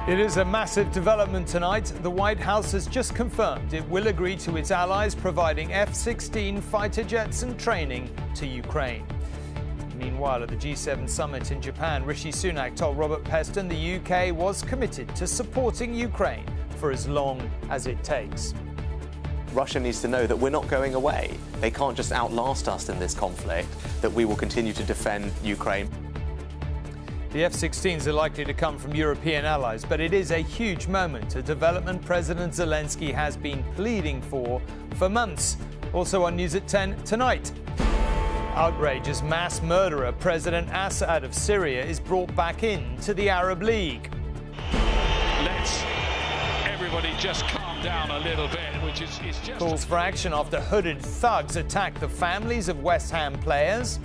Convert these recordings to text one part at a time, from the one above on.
It is a massive development tonight. The White House has just confirmed it will agree to its allies providing F-16 fighter jets and training to Ukraine. Meanwhile, at the G7 summit in Japan, Rishi Sunak told Robert Peston the UK was committed to supporting Ukraine for as long as it takes. Russia needs to know that we're not going away. They can't just outlast us in this conflict, that we will continue to defend Ukraine. The F-16s are likely to come from European allies, but it is a huge moment, a development President Zelensky has been pleading for months. Also on News at 10 tonight. Outrage as mass murderer President Assad of Syria is brought back in to the Arab League. Let's everybody just calm down a little bit, which is just... Calls for action after hooded thugs attack the families of West Ham players.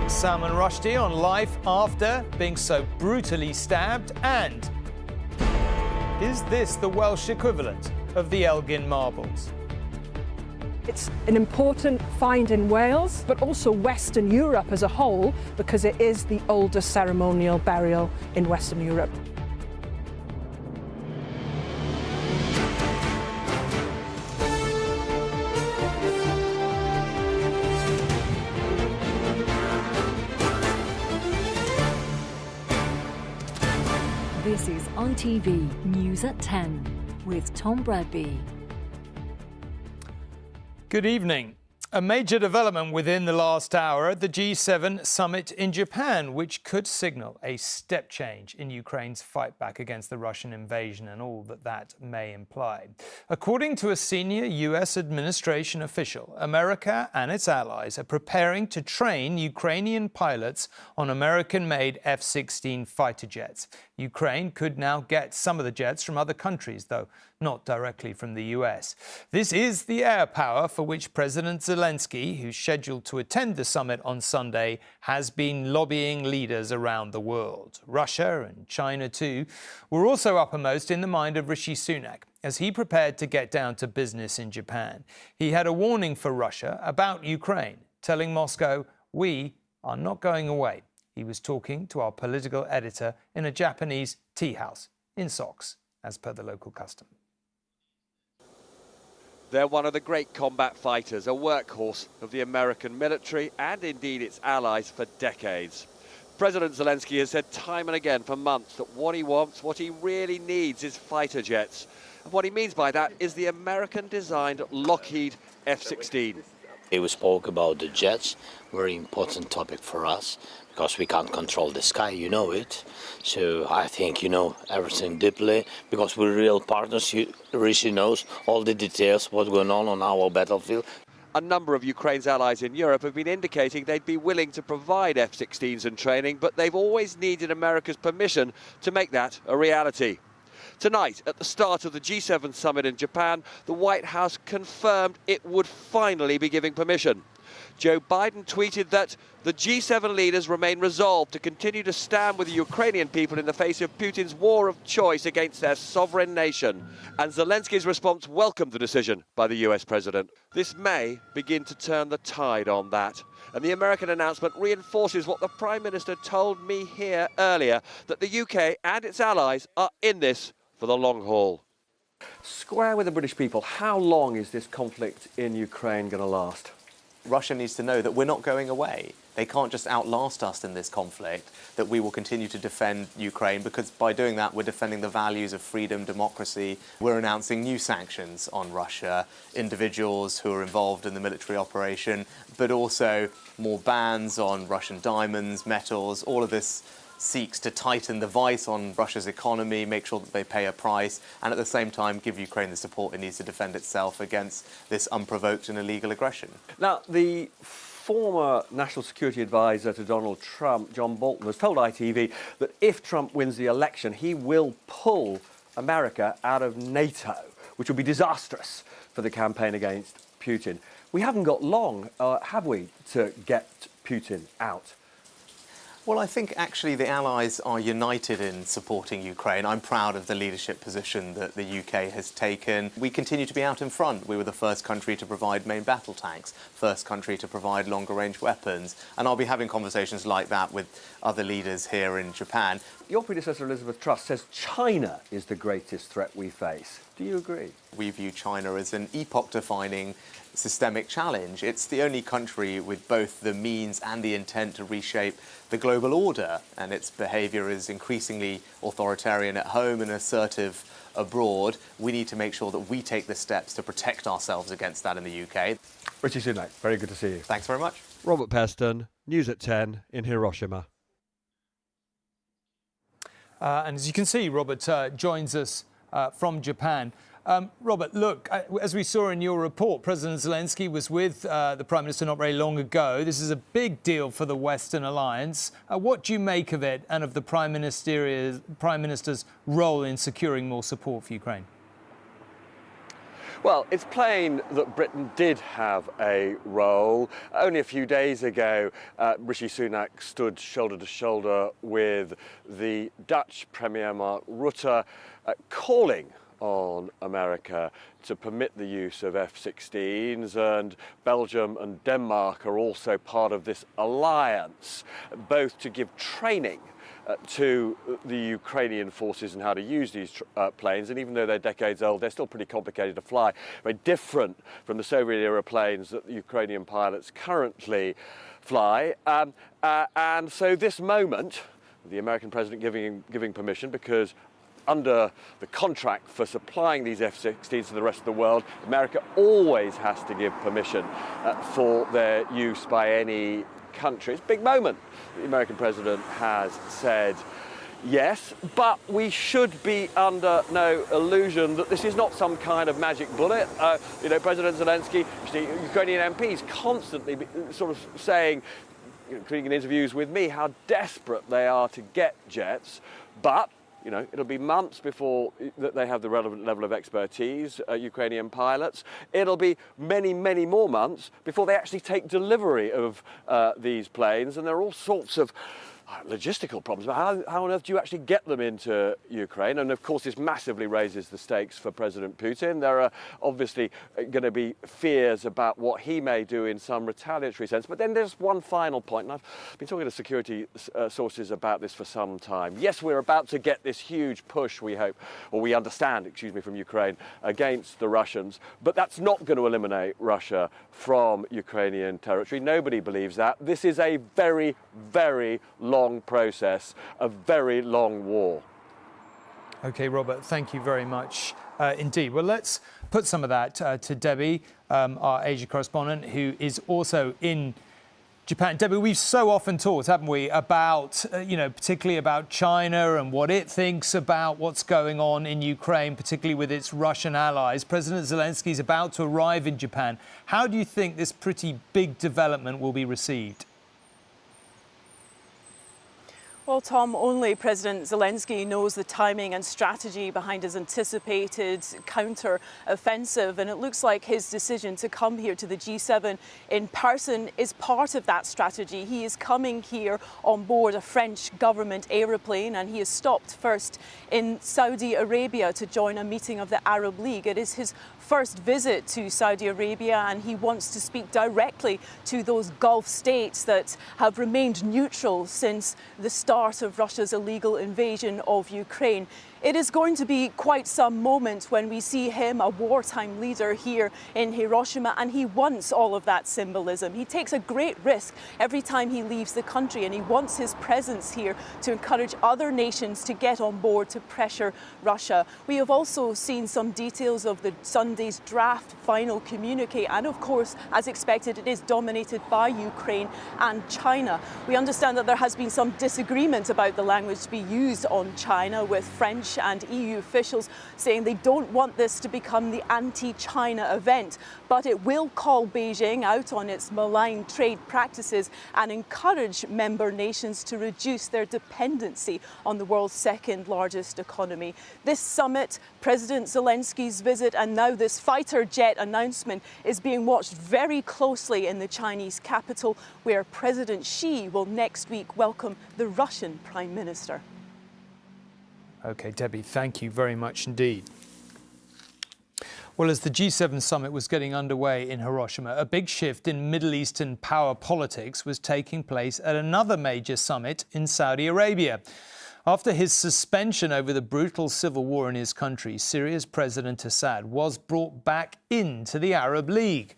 Salman Rushdie on life after being so brutally stabbed. And is this the Welsh equivalent of the Elgin marbles? It's an important find in Wales, but also Western Europe as a whole, because it is the oldest ceremonial burial in Western Europe. This is ITV News at 10 with Tom Bradby. Good evening. A major development within the last hour at the G7 summit in Japan, which could signal a step change in Ukraine's fight back against the Russian invasion and all that that may imply. According to a senior US administration official, America and its allies are preparing to train Ukrainian pilots on American-made F-16 fighter jets. Ukraine could now get some of the jets from other countries, though not directly from the US. This is the air power for which President Zelensky, who's scheduled to attend the summit on Sunday, has been lobbying leaders around the world. Russia and China, too, were also uppermost in the mind of Rishi Sunak as he prepared to get down to business in Japan. He had a warning for Russia about Ukraine, telling Moscow, "We are not going away." He was talking to our political editor in a Japanese tea house in socks, as per the local custom. They're one of the great combat fighters, a workhorse of the American military and indeed its allies for decades. President Zelensky has said time and again for months that what he wants, what he really needs is fighter jets. And what he means by that is the American-designed Lockheed F-16. We spoke about the jets, very important topic for us, because we can't control the sky, you know it. So I think you know everything deeply, because we're real partners. Rishi knows all the details, what's going on our battlefield. A number of Ukraine's allies in Europe have been indicating they'd be willing to provide F-16s and training, but they've always needed America's permission to make that a reality. Tonight, at the start of the G7 summit in Japan, the White House confirmed it would finally be giving permission. Joe Biden tweeted that the G7 leaders remain resolved to continue to stand with the Ukrainian people in the face of Putin's war of choice against their sovereign nation. And Zelensky's response welcomed the decision by the US president. This may begin to turn the tide on that. And the American announcement reinforces what the Prime Minister told me here earlier, that the UK and its allies are in this for the long haul. Square with the British people, how long is this conflict in Ukraine going to last? Russia needs to know that we're not going away. They can't just outlast us in this conflict, that we will continue to defend Ukraine, because by doing that, we're defending the values of freedom, democracy. We're announcing new sanctions on Russia, individuals who are involved in the military operation, but also more bans on Russian diamonds, metals. All of this seeks to tighten the vice on Russia's economy, make sure that they pay a price, and at the same time give Ukraine the support it needs to defend itself against this unprovoked and illegal aggression. Now, the former National Security Advisor to Donald Trump, John Bolton, has told ITV that if Trump wins the election, he will pull America out of NATO, which would be disastrous for the campaign against Putin. We haven't got long, have we, to get Putin out? Well, I think actually the Allies are united in supporting Ukraine. I'm proud of the leadership position that the UK has taken. We continue to be out in front. We were the first country to provide main battle tanks, first country to provide longer-range weapons, and I'll be having conversations like that with other leaders here in Japan. Your predecessor, Elizabeth Truss, says China is the greatest threat we face. Do you agree? We view China as an epoch-defining systemic challenge. It's the only country with both the means and the intent to reshape the global order, and its behaviour is increasingly authoritarian at home and assertive abroad. We need to make sure that we take the steps to protect ourselves against that in the UK. Rishi Sunak, very good to see you. Thanks very much. Robert Peston, News at 10 in Hiroshima. And as you can see, Robert joins us from Japan. Robert, look, as we saw in your report, President Zelensky was with the Prime Minister not very long ago. This is a big deal for the Western alliance. What do you make of it and of the Prime Minister's role in securing more support for Ukraine? Well, it's plain that Britain did have a role. Only a few days ago, Rishi Sunak stood shoulder to shoulder with the Dutch Premier Mark Rutte, calling on America to permit the use of F-16s, and Belgium and Denmark are also part of this alliance, both to give training to the Ukrainian forces and how to use these planes, and even though they're decades old, they're still pretty complicated to fly, very different from the Soviet-era planes that the Ukrainian pilots currently fly. And so this moment, the American president giving permission, because under the contract for supplying these F-16s to the rest of the world, America always has to give permission for their use by any country. It's a big moment. The American president has said yes, but we should be under no illusion that this is not some kind of magic bullet. President Zelensky, Ukrainian MPs constantly sort of saying, including in interviews with me, how desperate they are to get jets, but it'll be months before they have the relevant level of expertise, Ukrainian pilots. It'll be many, many more months before they actually take delivery of these planes. And there are all sorts of logistical problems about how on earth do you actually get them into Ukraine? And of course, this massively raises the stakes for President Putin. There are obviously going to be fears about what he may do in some retaliatory sense. But then there's one final point, and I've been talking to security sources about this for some time. Yes, we're about to get this huge push, we hope, or we understand, from Ukraine against the Russians, but that's not going to eliminate Russia from Ukrainian territory. Nobody believes that. This is a very, very long process, a very long war. OK, Robert, thank you very much indeed. Well, let's put some of that to Debbie, our Asia correspondent, who is also in Japan. Debbie, we've so often talked, haven't we, about, particularly about China and what it thinks about what's going on in Ukraine, particularly with its Russian allies. President Zelensky is about to arrive in Japan. How do you think this pretty big development will be received? Well, Tom, only President Zelensky knows the timing and strategy behind his anticipated counter-offensive, and it looks like his decision to come here to the G7 in person is part of that strategy. He is coming here on board a French government aeroplane, and he has stopped first in Saudi Arabia to join a meeting of the Arab League. It is his first visit to Saudi Arabia, and he wants to speak directly to those Gulf states that have remained neutral since the start of Russia's illegal invasion of Ukraine. It is going to be quite some moment when we see him, a wartime leader, here in Hiroshima, and he wants all of that symbolism. He takes a great risk every time he leaves the country, and he wants his presence here to encourage other nations to get on board to pressure Russia. We have also seen some details of the Sunday's draft final communique, and of course, as expected, it is dominated by Ukraine and China. We understand that there has been some disagreement about the language to be used on China, with French and EU officials saying they don't want this to become the anti-China event, but it will call Beijing out on its malign trade practices and encourage member nations to reduce their dependency on the world's second largest economy. This summit, President Zelensky's visit, and now this this fighter jet announcement is being watched very closely in the Chinese capital, where President Xi will next week welcome the Russian Prime Minister. OK, Debbie, thank you very much indeed. Well, as the G7 summit was getting underway in Hiroshima, a big shift in Middle Eastern power politics was taking place at another major summit in Saudi Arabia. After his suspension over the brutal civil war in his country, Syria's President Assad was brought back into the Arab League.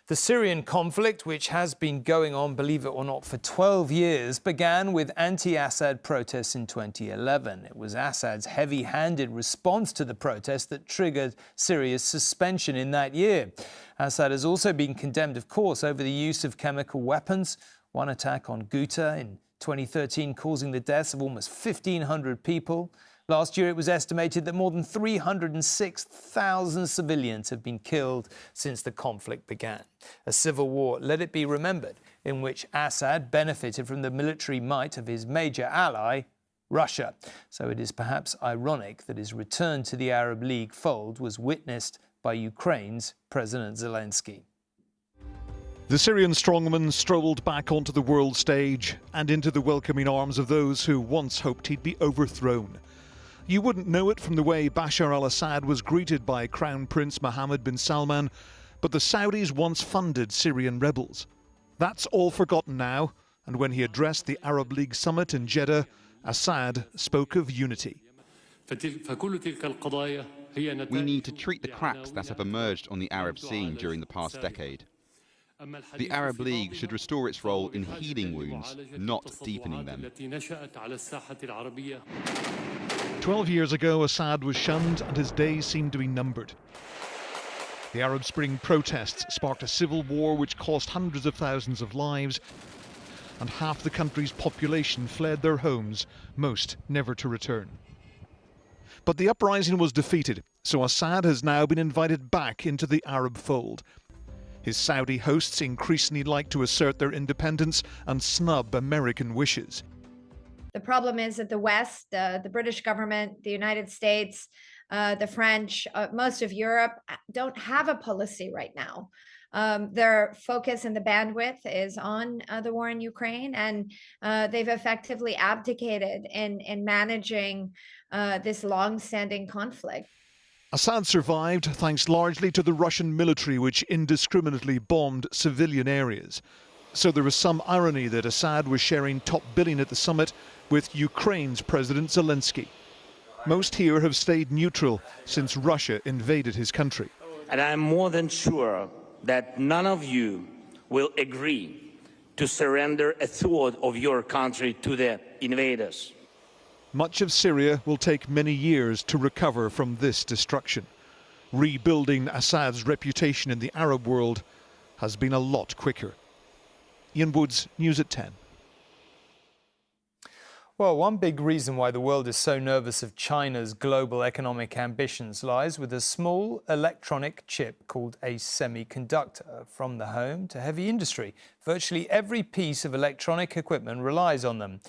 The Syrian conflict, which has been going on, believe it or not, for 12 years, began with anti-Assad protests in 2011. It was Assad's heavy-handed response to the protests that triggered Syria's suspension in that year. Assad has also been condemned, of course, over the use of chemical weapons. One attack on Ghouta in 2013 causing the deaths of almost 1,500 people. Last year, it was estimated that more than 306,000 civilians have been killed since the conflict began. A civil war, let it be remembered, in which Assad benefited from the military might of his major ally, Russia. So it is perhaps ironic that his return to the Arab League fold was witnessed by Ukraine's President Zelensky. The Syrian strongman strolled back onto the world stage and into the welcoming arms of those who once hoped he'd be overthrown. You wouldn't know it from the way Bashar al-Assad was greeted by Crown Prince Mohammed bin Salman, but the Saudis once funded Syrian rebels. That's all forgotten now, and when he addressed the Arab League summit in Jeddah, Assad spoke of unity. We need to treat the cracks that have emerged on the Arab scene during the past decade. The Arab League should restore its role in healing wounds, not deepening them. 12 years ago, Assad was shunned and his days seemed to be numbered. The Arab Spring protests sparked a civil war which cost hundreds of thousands of lives, and half the country's population fled their homes, most never to return. But the uprising was defeated, so Assad has now been invited back into the Arab fold. His Saudi hosts increasingly like to assert their independence and snub American wishes. The problem is that the West, the British government, the United States, the French, most of Europe don't have a policy right now. Their focus and the bandwidth is on the war in Ukraine, and they've effectively abdicated in managing this long-standing conflict. Assad survived thanks largely to the Russian military, which indiscriminately bombed civilian areas. So there was some irony that Assad was sharing top billing at the summit with Ukraine's President Zelensky. Most here have stayed neutral since Russia invaded his country. And I'm more than sure that none of you will agree to surrender a third of your country to the invaders. Much of Syria will take many years to recover from this destruction. Rebuilding Assad's reputation in the Arab world has been a lot quicker. Ian Woods, News at 10. Well, one big reason why the world is so nervous of China's global economic ambitions lies with a small electronic chip called a semiconductor. From the home to heavy industry, virtually every piece of electronic equipment relies on them.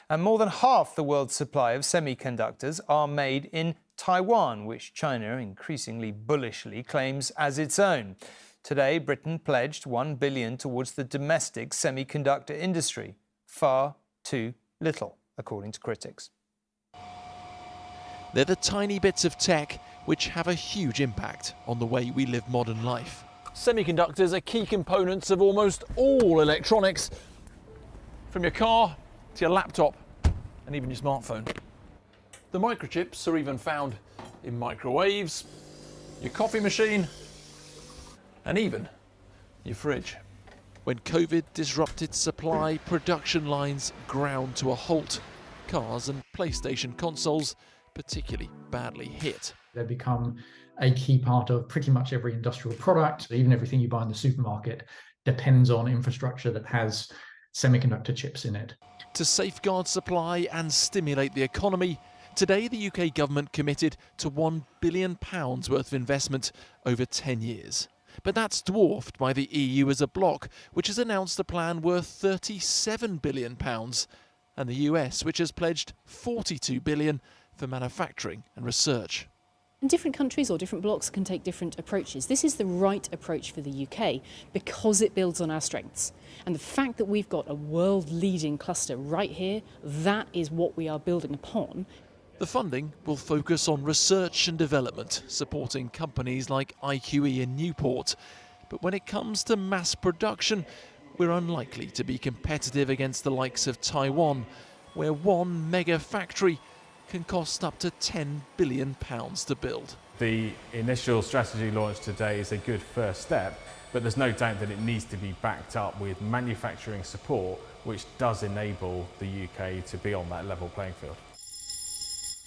And more than half the world's supply of semiconductors are made in Taiwan, which China increasingly bullishly claims as its own. Today, Britain pledged $1 billion towards the domestic semiconductor industry. Far too little, according to critics. They're the tiny bits of tech which have a huge impact on the way we live modern life. Semiconductors are key components of almost all electronics, from your car to your laptop and even your smartphone. The microchips are even found in microwaves, your coffee machine, and even your fridge. When COVID disrupted supply, production lines ground to a halt. Cars and PlayStation consoles particularly badly hit. They've become a key part of pretty much every industrial product. Even everything you buy in the supermarket depends on infrastructure that has semiconductor chips in it. To safeguard supply and stimulate the economy, today the UK government committed to £1 billion worth of investment over 10 years. But that's dwarfed by the EU as a bloc, which has announced a plan worth £37 billion, and the US, which has pledged $42 billion for manufacturing and research. And different countries or different blocs can take different approaches. This is the right approach for the UK because it builds on our strengths. And the fact that we've got a world-leading cluster right here, that is what we are building upon. The funding will focus on research and development, supporting companies like IQE in Newport. But when it comes to mass production, we're unlikely to be competitive against the likes of Taiwan, where one mega factory can cost up to £10 billion to build. The initial strategy launch today is a good first step, but there's no doubt that it needs to be backed up with manufacturing support, which does enable the UK to be on that level playing field.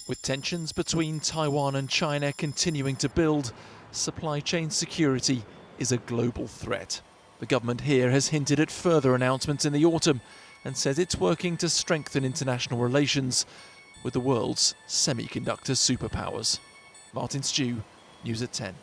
With tensions between Taiwan and China continuing to build, supply chain security is a global threat. The government here has hinted at further announcements in the autumn and says it's working to strengthen international relations with the world's semiconductor superpowers. Martin Stew, News at 10.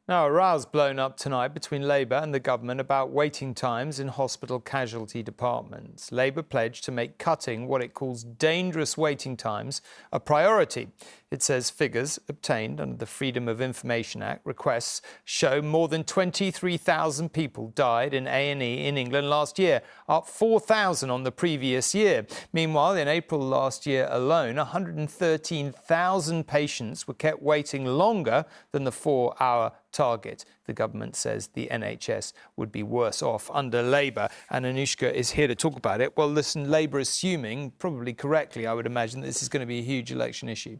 Now, a row's blown up tonight between Labour and the government about waiting times in hospital casualty departments. Labour pledged to make cutting what it calls dangerous waiting times a priority. It says figures obtained under the Freedom of Information Act requests show more than 23,000 people died in A&E in England last year, up 4,000 on the previous year. Meanwhile, in April last year alone, 113,000 patients were kept waiting longer than the 4-hour target. The government says the NHS would be worse off under Labour, and Anushka is here to talk about it. Well, listen, Labour assuming, probably correctly, I would imagine, that this is going to be a huge election issue.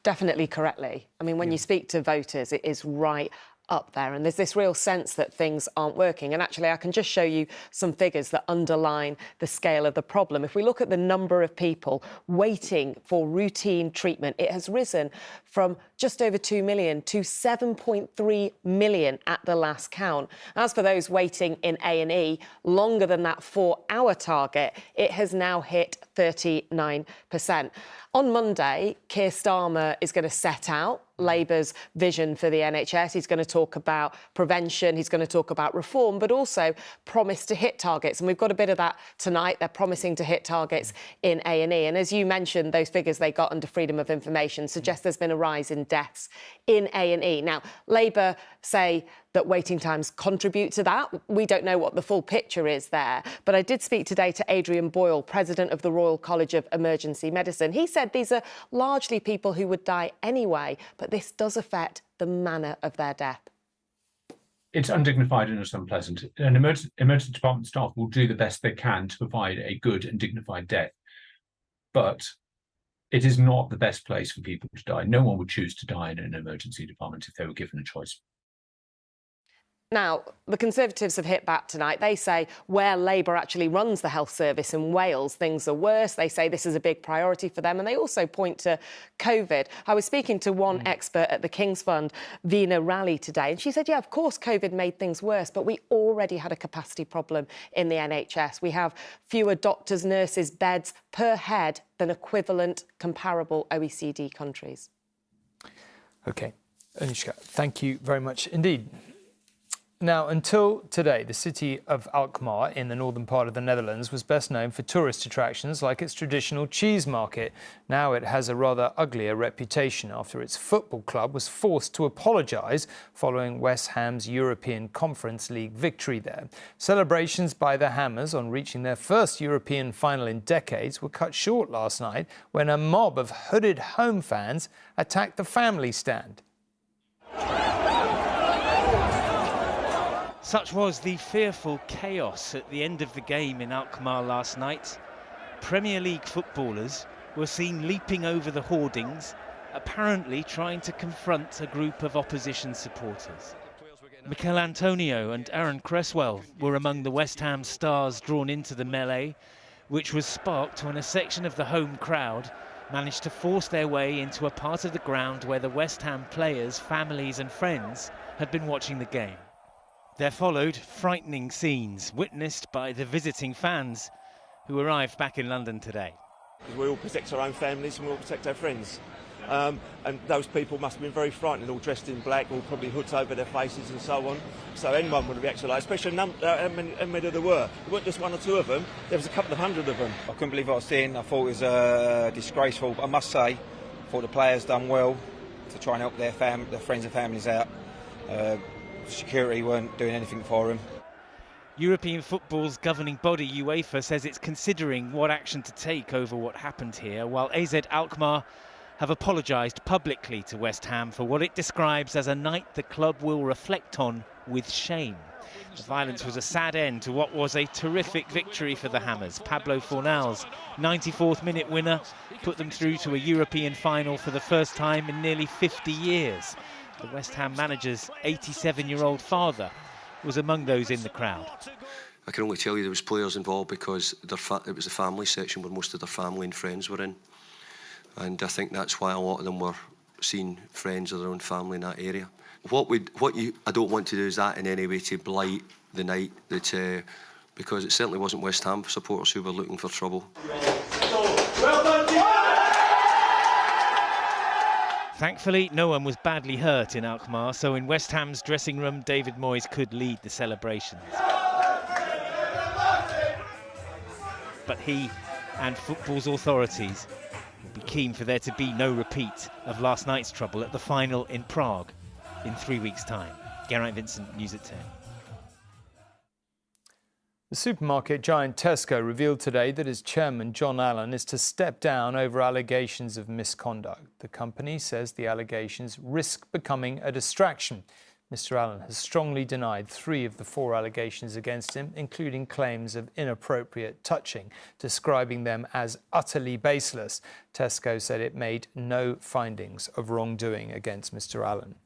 Definitely correctly. I mean, when you speak to voters, it is right up there, and there's this real sense that things aren't working. And actually, I can just show you some figures that underline the scale of the problem. If we look at the number of people waiting for routine treatment, it has risen from just over 2 million to 7.3 million at the last count. As for those waiting in A&E longer than that 4-hour target, it has now hit 39%. On Monday, Keir Starmer is going to set out Labour's vision for the NHS. He's going to talk about prevention, he's going to talk about reform, but also promise to hit targets. And we've got a bit of that tonight. They're promising to hit targets in A&E. And as you mentioned, those figures they got under Freedom of Information suggest there's been a rise in deaths in A&E. Now, Labour say that waiting times contribute to that. We don't know what the full picture is there. But I did speak today to Adrian Boyle, President of the Royal College of Emergency Medicine. He said these are largely people who would die anyway, but this does affect the manner of their death. It's undignified and it's unpleasant. And emergency department staff will do the best they can to provide a good and dignified death. But it is not the best place for people to die. No one would choose to die in an emergency department if they were given a choice. Now, the Conservatives have hit back tonight. They say where Labour actually runs the health service in Wales, things are worse. They say this is a big priority for them, and they also point to COVID. I was speaking to one expert at the King's Fund, Vina Rally, today, and she said, yeah, of course, COVID made things worse, but we already had a capacity problem in the NHS. We have fewer doctors, nurses, beds per head than equivalent comparable OECD countries. OK. Anushka, thank you very much indeed. Now, until today, the city of Alkmaar in the northern part of the Netherlands was best known for tourist attractions like its traditional cheese market. Now it has a rather uglier reputation after its football club was forced to apologise following West Ham's European Conference League victory there. Celebrations by the Hammers on reaching their first European final in decades were cut short last night when a mob of hooded home fans attacked the family stand. Such was the fearful chaos at the end of the game in Alkmaar last night. Premier League footballers were seen leaping over the hoardings, apparently trying to confront a group of opposition supporters. Mikel Antonio and Aaron Cresswell were among the West Ham stars drawn into the melee, which was sparked when a section of the home crowd managed to force their way into a part of the ground where the West Ham players, families and friends had been watching the game. There followed frightening scenes witnessed by the visiting fans who arrived back in London today. We all protect our own families and we all protect our friends. And those people must have been very frightened, all dressed in black, all probably hoods over their faces and so on. So anyone would have reacted like, especially how many there were. It weren't just one or two of them, there was a couple of hundred of them. I couldn't believe what I was seeing. I thought it was disgraceful. But I must say, Thought the players done well to try and help their friends and families out. Security weren't doing anything for them. European football's governing body, UEFA, says it's considering what action to take over what happened here, while AZ Alkmaar have apologised publicly to West Ham for what it describes as a night the club will reflect on with shame. The violence was a sad end to what was a terrific victory for the Hammers. Pablo Fornal's 94th minute winner put them through to a European final for the first time in nearly 50 years. The West Ham manager's 87-year-old father was among those in the crowd. I can only tell you there was players involved because it was the family section where most of their family and friends were in. And I think that's why a lot of them were seeing friends of their own family in that area. I don't want to do is that in any way to blight the night, because it certainly wasn't West Ham supporters who were looking for trouble. Thankfully, no one was badly hurt in Alkmaar, so in West Ham's dressing room, David Moyes could lead the celebrations. But he and football's authorities will be keen for there to be no repeat of last night's trouble at the final in Prague in 3 weeks' time. Geraint Vincent, News at 10. The supermarket giant Tesco revealed today that its chairman, John Allen, is to step down over allegations of misconduct. The company says the allegations risk becoming a distraction. Mr. Allen has strongly denied 3 of the 4 allegations against him, including claims of inappropriate touching, describing them as utterly baseless. Tesco said it made no findings of wrongdoing against Mr. Allen.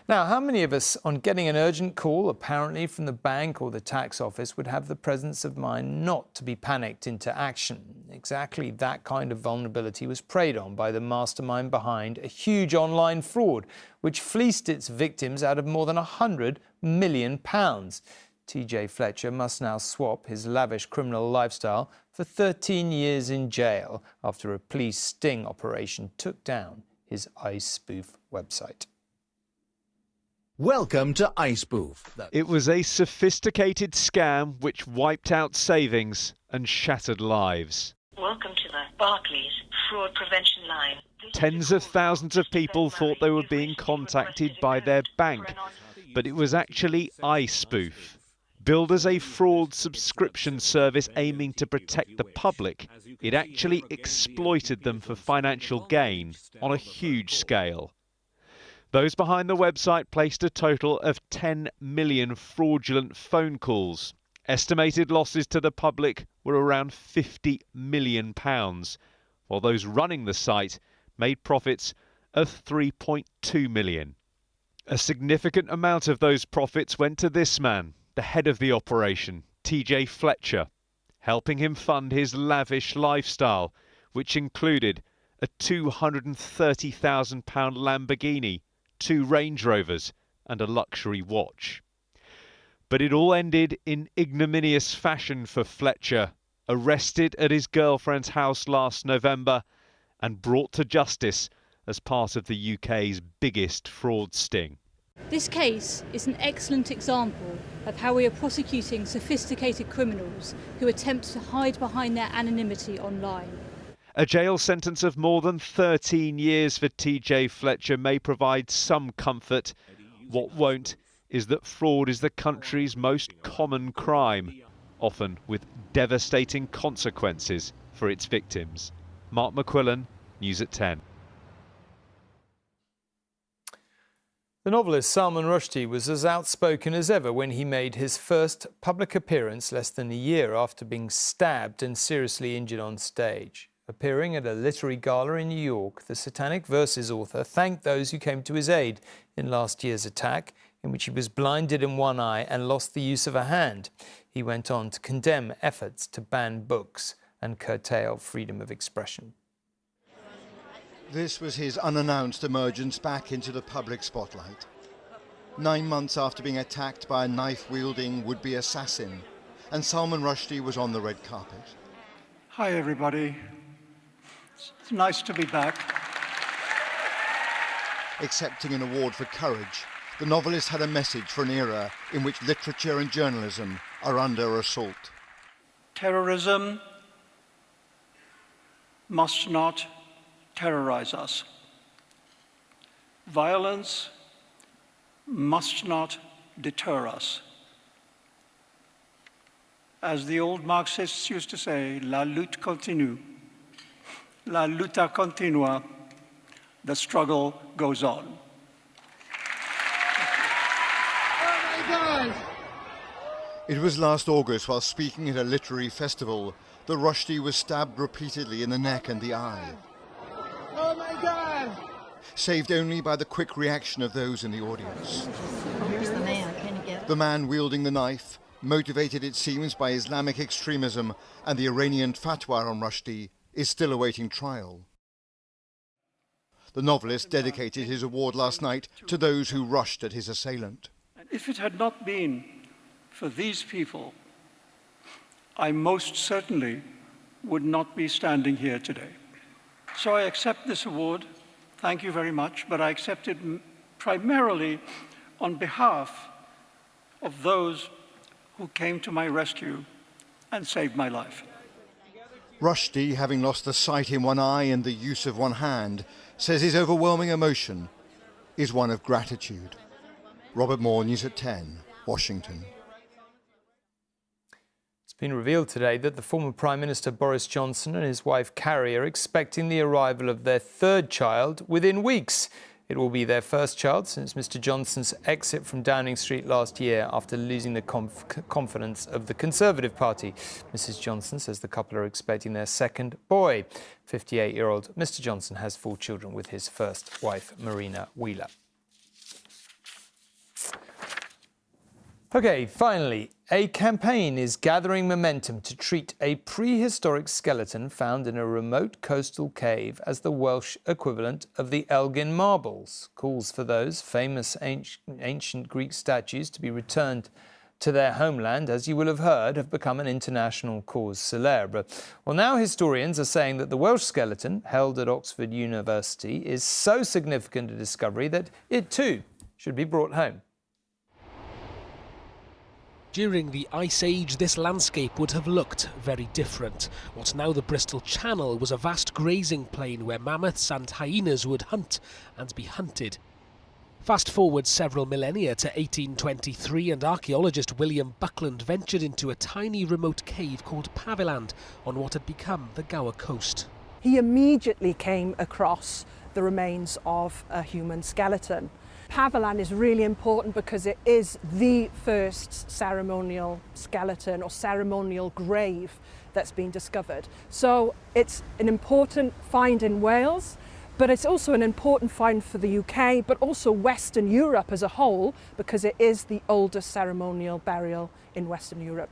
Now, how many of us, on getting an urgent call, apparently from the bank or the tax office, would have the presence of mind not to be panicked into action? Exactly that kind of vulnerability was preyed on by the mastermind behind a huge online fraud, which fleeced its victims out of more than £100 million. TJ Fletcher must now swap his lavish criminal lifestyle for 13 years in jail after a police sting operation took down his iSpoof website. Welcome to iSpoof. It was a sophisticated scam which wiped out savings and shattered lives. Welcome to the Barclays Fraud Prevention Line. Tens of thousands of people thought they were being contacted by their bank, but it was actually iSpoof. Billed as a fraud subscription service aiming to protect the public, it actually exploited them for financial gain on a huge scale. Those behind the website placed a total of 10 million fraudulent phone calls. Estimated losses to the public were around £50 million, while those running the site made profits of £3.2 million. A significant amount of those profits went to this man, the head of the operation, TJ Fletcher, helping him fund his lavish lifestyle, which included a £230,000 Lamborghini, 2 Range Rovers and a luxury watch. But it all ended in ignominious fashion for Fletcher, arrested at his girlfriend's house last November and brought to justice as part of the UK's biggest fraud sting. This case is an excellent example of how we are prosecuting sophisticated criminals who attempt to hide behind their anonymity online. A jail sentence of more than 13 years for TJ Fletcher may provide some comfort. What won't is that fraud is the country's most common crime, often with devastating consequences for its victims. Mark McQuillan, News at 10. The novelist Salman Rushdie was as outspoken as ever when he made his first public appearance less than a year after being stabbed and seriously injured on stage. Appearing at a literary gala in New York, the Satanic Verses author thanked those who came to his aid in last year's attack, in which he was blinded in one eye and lost the use of a hand. He went on to condemn efforts to ban books and curtail freedom of expression. This was his unannounced emergence back into the public spotlight. 9 months after being attacked by a knife-wielding would-be assassin, and Salman Rushdie was on the red carpet. Hi, everybody. It's nice to be back. Accepting an award for courage, the novelist had a message for an era in which literature and journalism are under assault. Terrorism must not terrorize us. Violence must not deter us. As the old Marxists used to say, la lutte continue. La lutta continua. The struggle goes on. It was last August, while speaking at a literary festival, that Rushdie was stabbed repeatedly in the neck and the eye. Oh my God! Saved only by the quick reaction of those in the audience. Here's the man. Can you get it? The man wielding the knife, motivated it seems by Islamic extremism and the Iranian fatwa on Rushdie, is still awaiting trial. The novelist dedicated his award last night to those who rushed at his assailant. If it had not been for these people, I most certainly would not be standing here today. So I accept this award. Thank you very much, but I accept it primarily on behalf of those who came to my rescue and saved my life. Rushdie, having lost the sight in one eye and the use of one hand, says his overwhelming emotion is one of gratitude. Robert Moore, News at 10, Washington. It's been revealed today that the former Prime Minister Boris Johnson and his wife Carrie are expecting the arrival of their third child within weeks. It will be their first child since Mr Johnson's exit from Downing Street last year after losing the confidence of the Conservative Party. Mrs Johnson says the couple are expecting their second boy. 58-year-old Mr Johnson has 4 children with his first wife, Marina Wheeler. OK, finally, a campaign is gathering momentum to treat a prehistoric skeleton found in a remote coastal cave as the Welsh equivalent of the Elgin marbles. Calls for those famous ancient Greek statues to be returned to their homeland, as you will have heard, have become an international cause célèbre. Well, now historians are saying that the Welsh skeleton, held at Oxford University, is so significant a discovery that it too should be brought home. During the Ice Age, this landscape would have looked very different. What's now the Bristol Channel was a vast grazing plain where mammoths and hyenas would hunt and be hunted. Fast forward several millennia to 1823 and archaeologist William Buckland ventured into a tiny remote cave called Pavaland on what had become the Gower coast. He immediately came across the remains of a human skeleton. Pavaland is really important because it is the first ceremonial skeleton or ceremonial grave that's been discovered. So it's an important find in Wales, but it's also an important find for the UK, but also Western Europe as a whole, because it is the oldest ceremonial burial in Western Europe.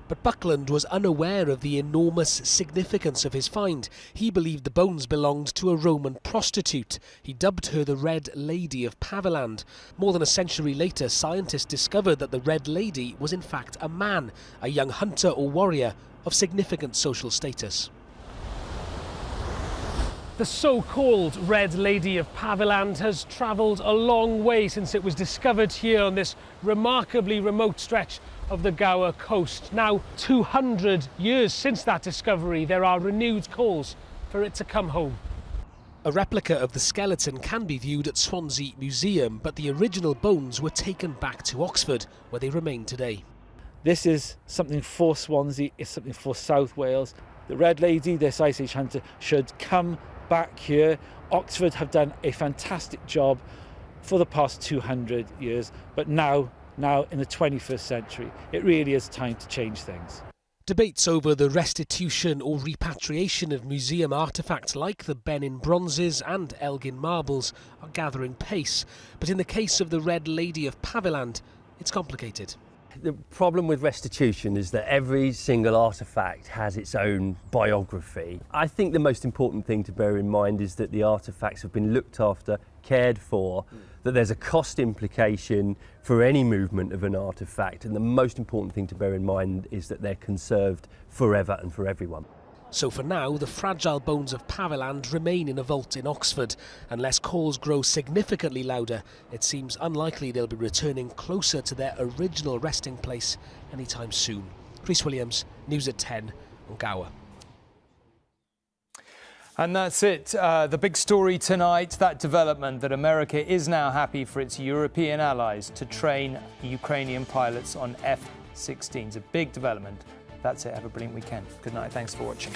But Buckland was unaware of the enormous significance of his find. He believed the bones belonged to a Roman prostitute. He dubbed her the Red Lady of Pavaland. More than a century later, scientists discovered that the Red Lady was in fact a man, a young hunter or warrior of significant social status. The so-called Red Lady of Pavaland has travelled a long way since it was discovered here on this remarkably remote stretch of the Gower coast. Now, 200 years since that discovery, there are renewed calls for it to come home. A replica of the skeleton can be viewed at Swansea Museum, but the original bones were taken back to Oxford, where they remain today. This is something for Swansea, it's something for South Wales. The Red Lady, this Ice Age hunter, should come back here. Oxford have done a fantastic job for the past 200 years, but now in the 21st century, it really is time to change things. Debates over the restitution or repatriation of museum artefacts like the Benin bronzes and Elgin marbles are gathering pace. But in the case of the Red Lady of Pavaland, it's complicated. The problem with restitution is that every single artefact has its own biography. I think the most important thing to bear in mind is that the artefacts have been looked after, cared for, that there's a cost implication for any movement of an artefact, and the most important thing to bear in mind is that they're conserved forever and for everyone. So for now, the fragile bones of Pavaland remain in a vault in Oxford. Unless calls grow significantly louder, it seems unlikely they'll be returning closer to their original resting place anytime soon. Chris Williams, News at 10 on Gower. And that's it. The big story tonight, that development that America is now happy for its European allies to train Ukrainian pilots on F-16s. A big development. That's it. Have a brilliant weekend. Good night. Thanks for watching.